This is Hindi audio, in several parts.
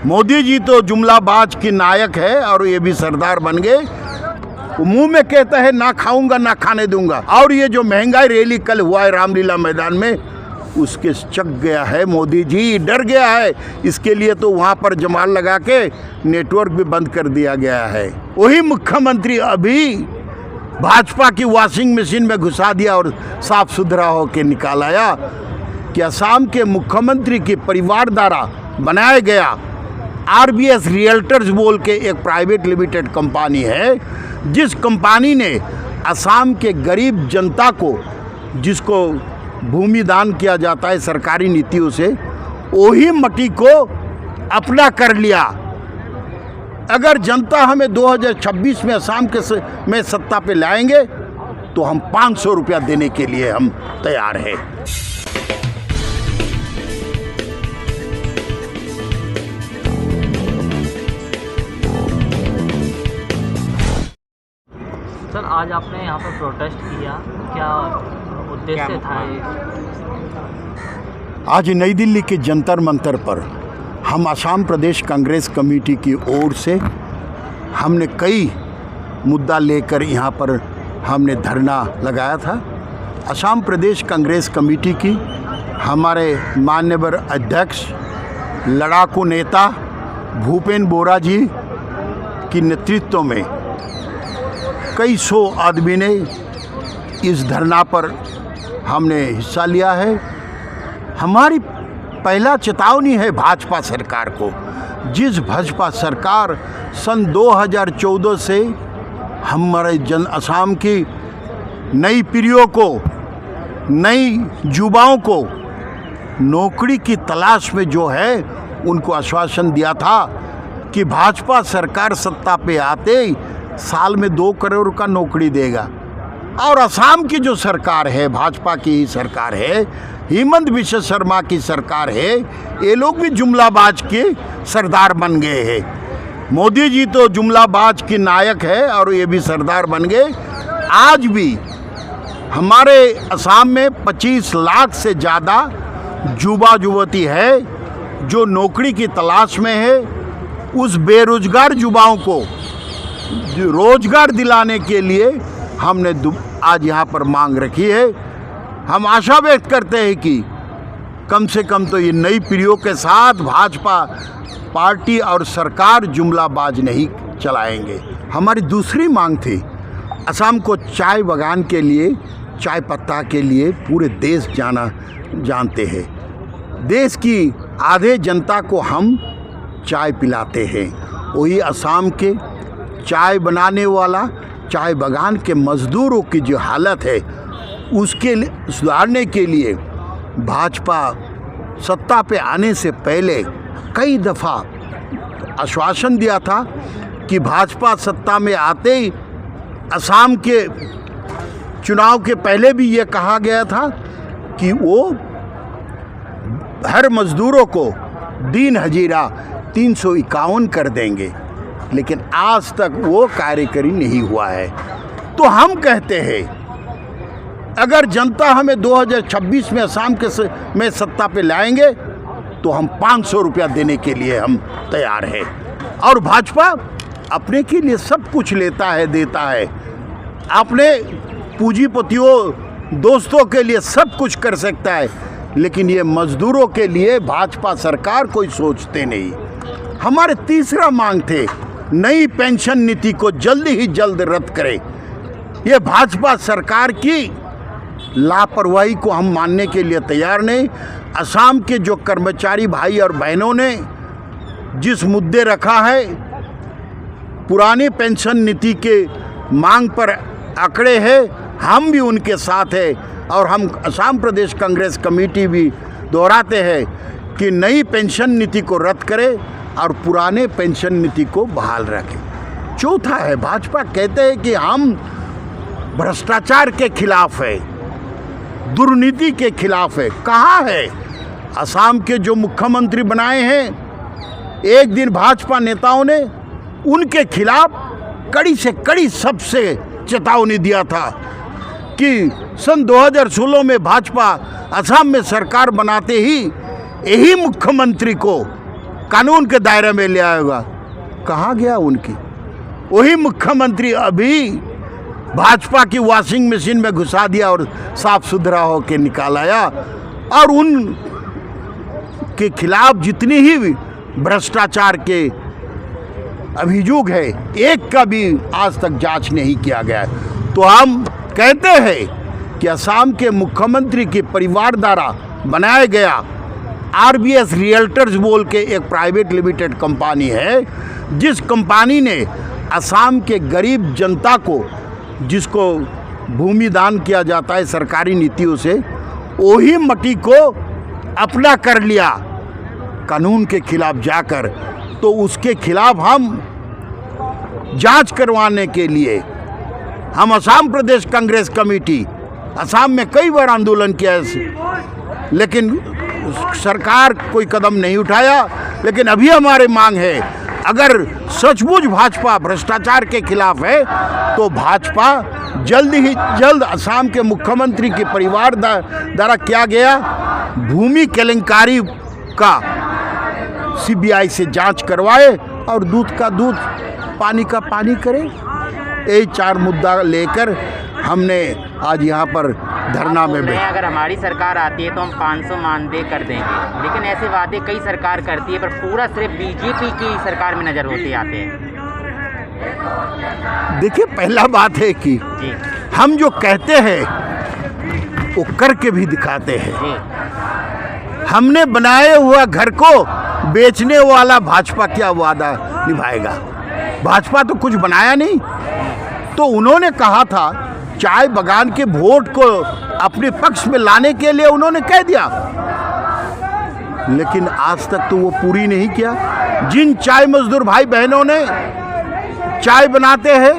मोदी जी तो जुमलाबाज की नायक है और ये भी सरदार बन गए। मुंह में कहता है ना खाऊंगा ना खाने दूंगा, और ये जो महंगाई रैली कल हुआ है रामलीला मैदान में, उसके चक गया है मोदी जी, डर गया है। इसके लिए तो वहाँ पर जमाल लगा के नेटवर्क भी बंद कर दिया गया है। वही मुख्यमंत्री अभी भाजपा की वॉशिंग मशीन में घुसा दिया और साफ सुथरा होकर निकाल आया कि असम के मुख्यमंत्री के परिवार द्वारा बनाया गया RBS रियल्टर्स बोल के एक प्राइवेट लिमिटेड कंपनी है, जिस कंपनी ने असम के गरीब जनता को, जिसको भूमि दान किया जाता है सरकारी नीतियों से, वही मट्टी को अपना कर लिया। अगर जनता हमें 2026 में असम में सत्ता पे लाएंगे तो हम 500 रुपया देने के लिए हम तैयार हैं। सर, आज आपने यहाँ पर प्रोटेस्ट किया, क्या उद्देश्य था ये? आज नई दिल्ली के जंतर मंतर पर हम असम प्रदेश कांग्रेस कमेटी की ओर से हमने कई मुद्दा लेकर यहाँ पर हमने धरना लगाया था। असम प्रदेश कांग्रेस कमेटी की हमारे माननीय अध्यक्ष लड़ाकू नेता भूपेन बोरा जी की नेतृत्व में कई सौ आदमी ने इस धरना पर हमने हिस्सा लिया है। हमारी पहला चेतावनी है भाजपा सरकार को, जिस भाजपा सरकार सन 2014 से हमारे असम की नई पीढ़ियों को, नई युवाओं को नौकरी की तलाश में जो है उनको आश्वासन दिया था कि भाजपा सरकार सत्ता पे आते साल में 2 करोड़ का नौकरी देगा। और असम की जो सरकार है, भाजपा की ही सरकार है, हेमंत बिश्व शर्मा की सरकार है, ये लोग भी जुमलाबाज के सरदार बन गए हैं। मोदी जी तो जुमलाबाज की नायक है और ये भी सरदार बन गए। आज भी हमारे असम में 25 लाख से ज़्यादा युवा युवती है जो नौकरी की तलाश में है। उस बेरोजगार युवाओं को रोजगार दिलाने के लिए हमने आज यहाँ पर मांग रखी है। हम आशा व्यक्त करते हैं कि कम से कम तो ये नई पीढ़ियों के साथ भाजपा पार्टी और सरकार जुमलाबाज नहीं चलाएंगे। हमारी दूसरी मांग थी, असम को चाय बागान के लिए, चाय पत्ता के लिए पूरे देश जानते हैं। देश की आधे जनता को हम चाय पिलाते हैं। वही असम के चाय बनाने वाला, चाय बागान के मज़दूरों की जो हालत है उसके सुधारने के लिए भाजपा सत्ता पे आने से पहले कई दफ़ा आश्वासन दिया था कि भाजपा सत्ता में आते ही असम के चुनाव के पहले भी ये कहा गया था कि वो हर मज़दूरों को दिन हजीरा 351 कर देंगे, लेकिन आज तक वो कार्यकारी नहीं हुआ है। तो हम कहते हैं अगर जनता हमें 2026 में असम में सत्ता पे लाएंगे तो हम 500 रुपया देने के लिए हम तैयार हैं। और भाजपा अपने के लिए सब कुछ लेता है, देता है, अपने पूंजीपतियों दोस्तों के लिए सब कुछ कर सकता है, लेकिन ये मजदूरों के लिए भाजपा सरकार कोई सोचते नहीं। हमारे तीसरा मांग थे, नई पेंशन नीति को जल्दी ही जल्द रद्द करें। ये भाजपा सरकार की लापरवाही को हम मानने के लिए तैयार नहीं। असम के जो कर्मचारी भाई और बहनों ने जिस मुद्दे रखा है, पुरानी पेंशन नीति के मांग पर अकड़े हैं, हम भी उनके साथ हैं। और हम असम प्रदेश कांग्रेस कमेटी भी दोहराते हैं कि नई पेंशन नीति को रद्द करें और पुराने पेंशन नीति को बहाल रखें। चौथा है, भाजपा कहते हैं कि हम भ्रष्टाचार के खिलाफ है, दुर्नीति के खिलाफ है। कहाँ है? असम के जो मुख्यमंत्री बनाए हैं, एक दिन भाजपा नेताओं ने उनके खिलाफ कड़ी से कड़ी सबसे चेतावनी दिया था कि सन 2016 में भाजपा असम में सरकार बनाते ही यही मुख्यमंत्री को कानून के दायरे में ले आएगा। कहाँ गया उनकी? वही मुख्यमंत्री अभी भाजपा की वॉशिंग मशीन में घुसा दिया और साफ सुथरा होकर निकाल आया। और उन के खिलाफ जितनी ही भ्रष्टाचार के अभियोग है, एक का भी आज तक जांच नहीं किया गया है। तो हम कहते हैं कि असम के मुख्यमंत्री के परिवार द्वारा बनाया गया आरबीएस रियल्टर्स बोल के एक प्राइवेट लिमिटेड कंपनी है, जिस कंपनी ने असम के गरीब जनता को, जिसको भूमि दान किया जाता है सरकारी नीतियों से, वही मट्टी को अपना कर लिया कानून के खिलाफ जाकर। तो उसके खिलाफ हम जांच करवाने के लिए हम असम प्रदेश कांग्रेस कमेटी असम में कई बार आंदोलन किया है, लेकिन सरकार कोई कदम नहीं उठाया। लेकिन अभी हमारी मांग है, अगर सचमुच भाजपा भ्रष्टाचार के खिलाफ है तो भाजपा जल्द ही जल्द असम के मुख्यमंत्री के परिवार द्वारा किया गया भूमि केलेंकारी का सीबीआई से जांच करवाए और दूध का दूध पानी का पानी करे। यही 4 मुद्दा लेकर हमने आज यहाँ पर धरना में बैठे। अगर हमारी सरकार आती है तो हम 500 मानदेय कर देंगे, लेकिन ऐसे वादे कई सरकार करती है, पर पूरा सिर्फ बीजेपी की सरकार में नजर होते आते हैं। देखिए, पहला बात है कि हम जो कहते हैं वो करके भी दिखाते हैं। हमने बनाए हुआ घर को बेचने वाला भाजपा क्या वादा निभाएगा? भाजपा तो कुछ बनाया नहीं। तो उन्होंने कहा था चाय बागान के वोट को अपने पक्ष में लाने के लिए उन्होंने कह दिया, लेकिन आज तक तो वो पूरी नहीं किया। जिन चाय मजदूर भाई बहनों ने चाय बनाते हैं,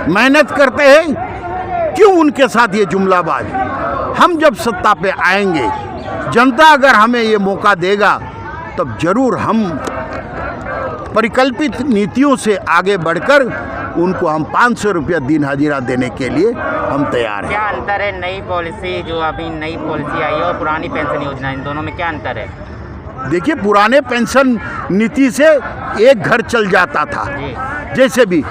मेहनत करते हैं, क्यों उनके साथ ये जुमलाबाज? हम जब सत्ता पे आएंगे, जनता अगर हमें ये मौका देगा, तब जरूर हम परिकल्पित नीतियों से आगे बढ़कर उनको हम 500 रुपया दिन हाजिरा देने के लिए हम तैयार हैं। क्या अंतर है नई पॉलिसी, जो अभी नई पॉलिसी आई है, और पुरानी पेंशन योजना, इन दोनों में क्या अंतर है? देखिए, पुराने पेंशन नीति से एक घर चल जाता था, जैसे भी।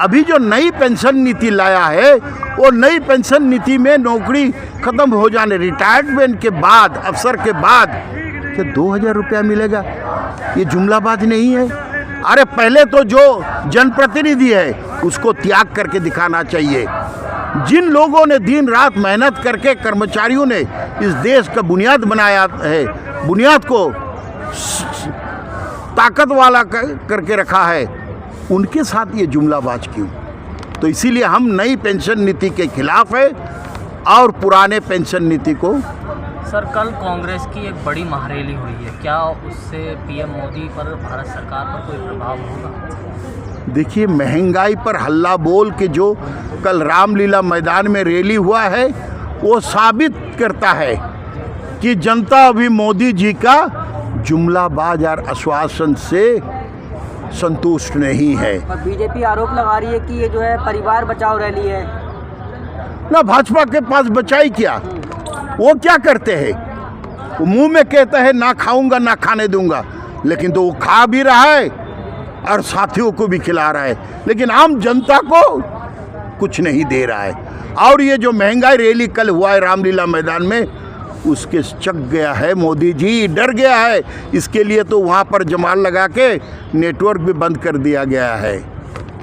अभी जो नई पेंशन नीति लाया है, वो नई पेंशन नीति में नौकरी खत्म हो जाने, रिटायरमेंट के बाद, अवसर के बाद 2000 रुपया मिलेगा। ये जुमलाबाज नहीं है। अरे पहले तो जो जनप्रतिनिधि है उसको त्याग करके दिखाना चाहिए। जिन लोगों ने दिन रात मेहनत करके, कर्मचारियों ने इस देश का बुनियाद बनाया है, बुनियाद को ताकत वाला करके रखा है, उनके साथ ये जुमलाबाज क्यों? तो इसीलिए हम नई पेंशन नीति के खिलाफ है और पुराने पेंशन नीति को। सर, कल कांग्रेस की एक बड़ी महारैली हुई है, क्या उससे पीएम मोदी पर, भारत सरकार पर कोई प्रभाव होगा? देखिए, महंगाई पर हल्ला बोल के जो कल रामलीला मैदान में रैली हुआ है, वो साबित करता है कि जनता अभी मोदी जी का जुमलाबाज और आश्वासन से संतुष्ट नहीं है। और बीजेपी आरोप लगा रही है कि ये जो है परिवार बचाओ रैली है। ना भाजपा के पास बचाई क्या? वो क्या करते हैं? वो मुंह में कहता है ना खाऊंगा ना खाने दूंगा, लेकिन तो वो खा भी रहा है और साथियों को भी खिला रहा है, लेकिन आम जनता को कुछ नहीं दे रहा है। और ये जो महंगाई रैली कल हुआ है रामलीला मैदान में, उसके चक गया है मोदी जी, डर गया है। इसके लिए तो वहाँ पर जमाल लगा के नेटवर्क भी बंद कर दिया गया है।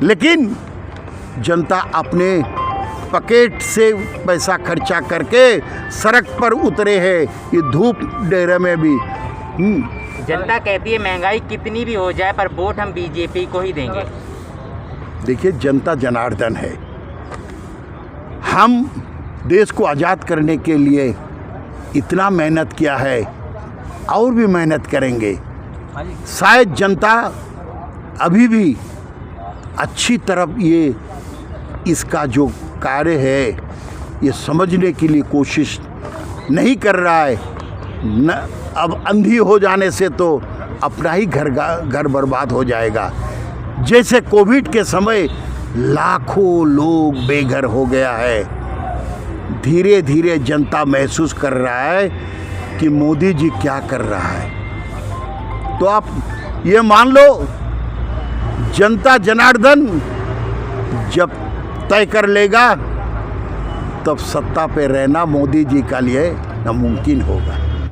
लेकिन जनता अपने पॉकेट से पैसा खर्चा करके सड़क पर उतरे हैं, ये धूप डेरे में भी। जनता कहती है महंगाई कितनी भी हो जाए, पर वोट हम बीजेपी को ही देंगे। देखिए, जनता जनार्दन है। हम देश को आज़ाद करने के लिए इतना मेहनत किया है और भी मेहनत करेंगे। शायद जनता अभी भी अच्छी तरफ ये इसका जो कार्य है ये समझने के लिए कोशिश नहीं कर रहा है। न अब अंधी हो जाने से तो अपना ही घर बर्बाद हो जाएगा। जैसे कोविड के समय लाखों लोग बेघर हो गया है, धीरे धीरे जनता महसूस कर रहा है कि मोदी जी क्या कर रहा है। तो आप ये मान लो जनता जनार्दन जब तय कर लेगा तब सत्ता पे रहना मोदी जी के लिए नामुमकिन होगा।